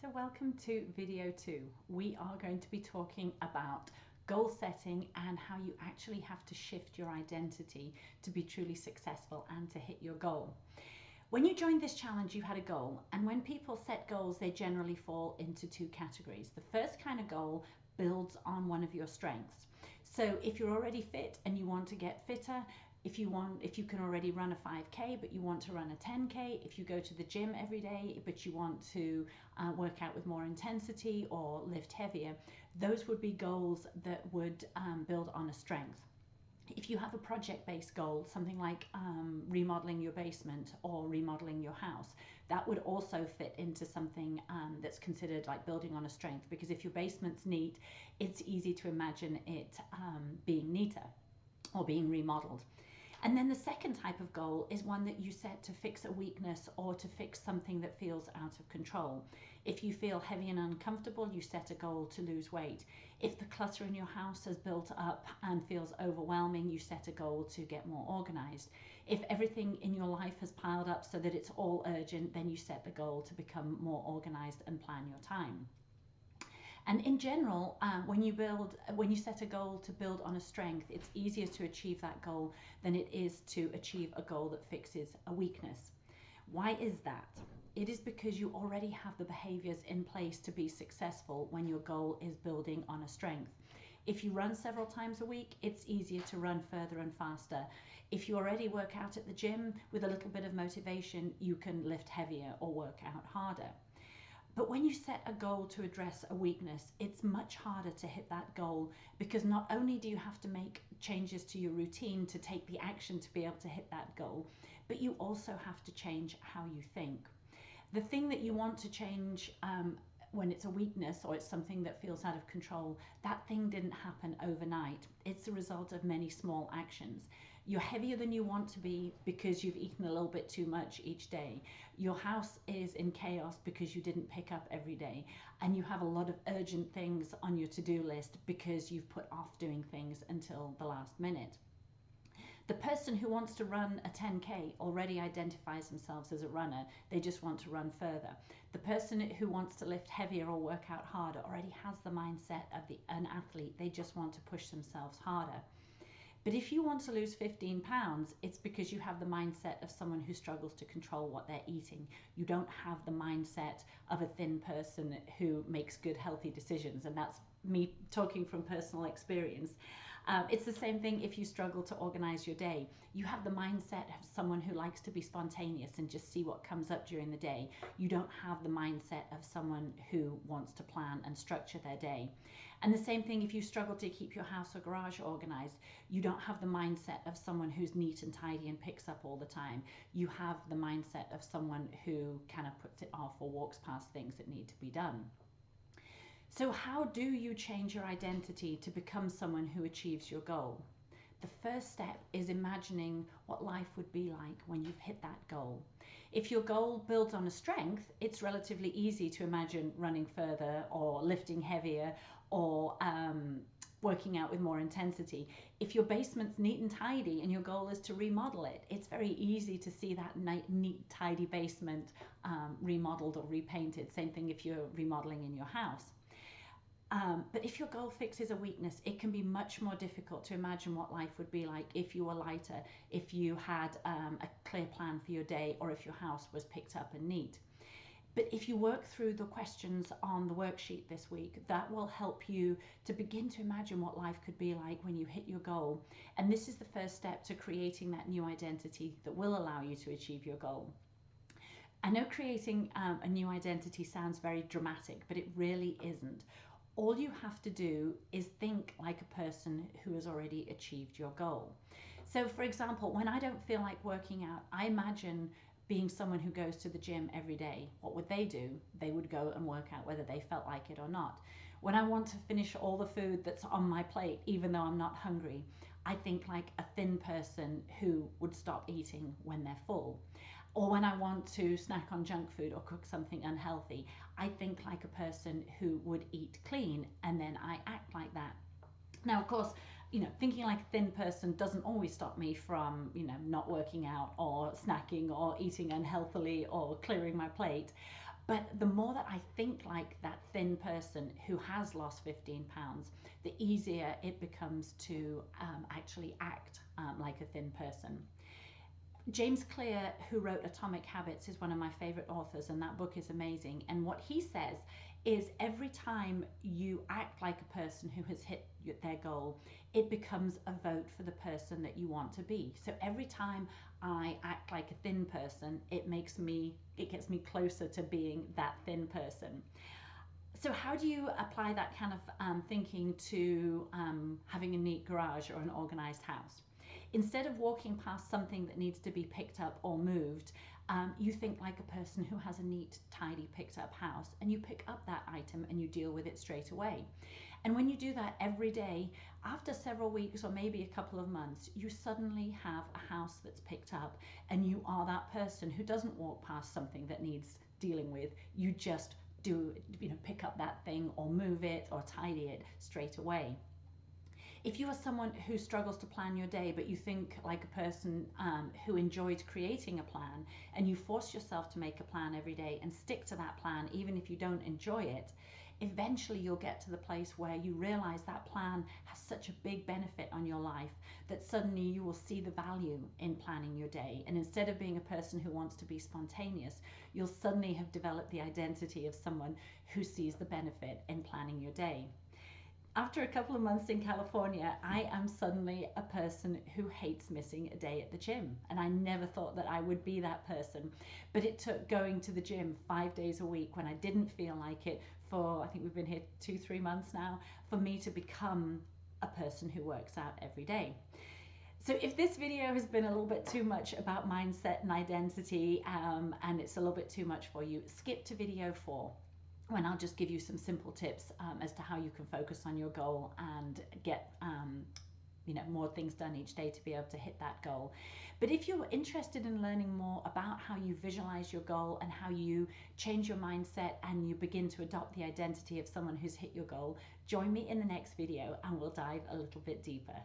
So welcome to video 2. We are going to be talking about goal setting and how you actually have to shift your identity to be truly successful and to hit your goal. When you joined this challenge, you had a goal, and when people set goals, they generally fall into two categories. The first kind of goal builds on one of your strengths. So if you're already fit and you want to get fitter, if you can already run a 5K but you want to run a 10K, if you go to the gym every day but you want to work out with more intensity or lift heavier, those would be goals that would build on a strength. If you have a project-based goal, something like remodeling your basement or remodeling your house, that would also fit into something that's considered like building on a strength, because if your basement's neat, it's easy to imagine it being neater or being remodeled. And then the second type of goal is one that you set to fix a weakness or to fix something that feels out of control. If you feel heavy and uncomfortable, you set a goal to lose weight. If the clutter in your house has built up and feels overwhelming, you set a goal to get more organized. If everything in your life has piled up so that it's all urgent, then you set the goal to become more organized and plan your time. And in general, when you set a goal to build on a strength, it's easier to achieve that goal than it is to achieve a goal that fixes a weakness. Why is that? It is because you already have the behaviors in place to be successful when your goal is building on a strength. If you run several times a week, it's easier to run further and faster. If you already work out at the gym, with a little bit of motivation, you can lift heavier or work out harder. But when you set a goal to address a weakness, it's much harder to hit that goal, because not only do you have to make changes to your routine to take the action to be able to hit that goal, but you also have to change how you think. The thing that you want to change when it's a weakness or it's something that feels out of control, that thing didn't happen overnight. It's the result of many small actions. You're heavier than you want to be because you've eaten a little bit too much each day. Your house is in chaos because you didn't pick up every day. And you have a lot of urgent things on your to-do list because you've put off doing things until the last minute. The person who wants to run a 10K already identifies themselves as a runner. They just want to run further. The person who wants to lift heavier or work out harder already has the mindset of an athlete. They just want to push themselves harder. But if you want to lose 15 pounds, it's because you have the mindset of someone who struggles to control what they're eating. You don't have the mindset of a thin person who makes good, healthy decisions. And that's me talking from personal experience. It's the same thing if you struggle to organize your day. You have the mindset of someone who likes to be spontaneous and just see what comes up during the day. You don't have the mindset of someone who wants to plan and structure their day. And the same thing if you struggle to keep your house or garage organized. You don't have the mindset of someone who's neat and tidy and picks up all the time. You have the mindset of someone who kind of puts it off or walks past things that need to be done. So how do you change your identity to become someone who achieves your goal? The first step is imagining what life would be like when you've hit that goal. If your goal builds on a strength, it's relatively easy to imagine running further or lifting heavier or working out with more intensity. If your basement's neat and tidy and your goal is to remodel it, it's very easy to see that neat, tidy basement remodeled or repainted. Same thing if you're remodeling in your house. But if your goal fixes a weakness, it can be much more difficult to imagine what life would be like if you were lighter, if you had a clear plan for your day, or if your house was picked up and neat. But if you work through the questions on the worksheet this week, that will help you to begin to imagine what life could be like when you hit your goal. And this is the first step to creating that new identity that will allow you to achieve your goal. I know creating a new identity sounds very dramatic, but it really isn't. All you have to do is think like a person who has already achieved your goal. So for example, when I don't feel like working out, I imagine being someone who goes to the gym every day. What would they do? They would go and work out whether they felt like it or not. When I want to finish all the food that's on my plate, even though I'm not hungry, I think like a thin person who would stop eating when they're full. Or when I want to snack on junk food or cook something unhealthy, I think like a person who would eat clean, and then I act like that. Now, of course, thinking like a thin person doesn't always stop me from, not working out or snacking or eating unhealthily or clearing my plate. But the more that I think like that thin person who has lost 15 pounds, the easier it becomes to actually act like a thin person. James Clear, who wrote Atomic Habits, is one of my favorite authors, and that book is amazing. And what he says is every time you act like a person who has hit their goal, it becomes a vote for the person that you want to be. So every time I act like a thin person, it gets me closer to being that thin person. So how do you apply that kind of thinking to having a neat garage or an organized house? Instead of walking past something that needs to be picked up or moved, you think like a person who has a neat, tidy, picked up house, and you pick up that item and you deal with it straight away. And when you do that every day, after several weeks or maybe a couple of months, you suddenly have a house that's picked up, and you are that person who doesn't walk past something that needs dealing with. You just do, pick up that thing or move it or tidy it straight away. If you are someone who struggles to plan your day, but you think like a person who enjoys creating a plan, and you force yourself to make a plan every day and stick to that plan, even if you don't enjoy it, eventually you'll get to the place where you realize that plan has such a big benefit on your life that suddenly you will see the value in planning your day. And instead of being a person who wants to be spontaneous, you'll suddenly have developed the identity of someone who sees the benefit in planning your day. After a couple of months in California, I am suddenly a person who hates missing a day at the gym. And I never thought that I would be that person. But it took going to the gym 5 days a week when I didn't feel like it for, I think we've been here 2-3 months now, for me to become a person who works out every day. So if this video has been a little bit too much about mindset and identity, and it's a little bit too much for you, skip to video 4. When I'll just give you some simple tips as to how you can focus on your goal and get more things done each day to be able to hit that goal. But if you're interested in learning more about how you visualize your goal and how you change your mindset and you begin to adopt the identity of someone who's hit your goal, join me in the next video and we'll dive a little bit deeper.